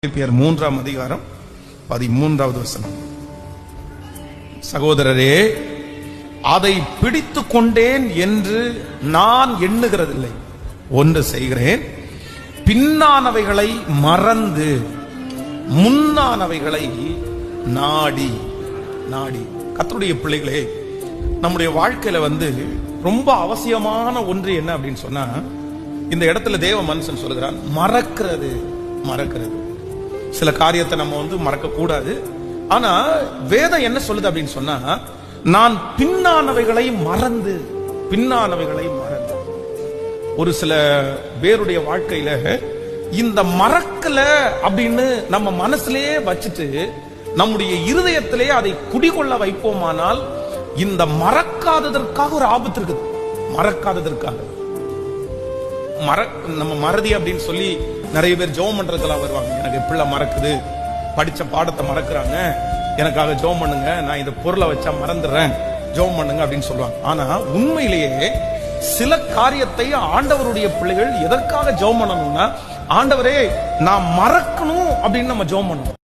பிலிப்பியர் 3ஆம் அதிகாரம் 13வது வசனம். சகோதரரே, அதை பிடித்துக் கொண்டேன் என்று நான் எண்ணுகிறதில்லை, ஒன்று செய்கிறேன், பின்னானவைகளை மறந்து முன்னானவைகளை நாடி நாடி. கர்த்தருடைய பிள்ளைகளே, நம்முடைய வாழ்க்கையில ரொம்ப அவசியமான ஒன்று என்ன அப்படின்னு சொன்னா, இந்த இடத்துல தேவ மனுஷன் சொல்லுகிறான், மறக்கிறது. சில காரியத்தை நம்ம மறக்க கூடாது. ஆனா வேதம் என்ன சொல்லுது அப்படின்னு சொன்னா, நான் பின்னானவைகளை மறந்து. ஒரு சில பேருடைய வாழ்க்கையில இந்த மறக்கல அப்படின்னு நம்ம மனசுலயே வச்சுட்டு நம்முடைய இருதயத்திலே அதை குடிகொள்ள வைப்போமானால் இந்த மறக்காததற்காக ஒரு ஆபத்து இருக்குது. மறக்காததற்காக நம்ம மறதி அப்படின்னு சொல்லி நிறைய பேர் ஜெபம் பண்றதுக்கெல்லாம் வருவாங்க. எனக்கு பிள்ளை மறக்குது, படிச்ச பாடத்தை மறக்கிறாங்க, எனக்காக ஜெபம் பண்ணுங்க, நான் இந்த பொருளை வச்சா மறந்துடுறேன், ஜெபம் பண்ணுங்க அப்படின்னு சொல்லுவாங்க. ஆனா உண்மையிலேயே சில காரியத்தை ஆண்டவருடைய பிள்ளைகள் எதற்காக ஜெபம் பண்ணணும்னா, ஆண்டவரே நான் மறக்கணும் அப்படின்னு நம்ம ஜெபம் பண்ணணும்.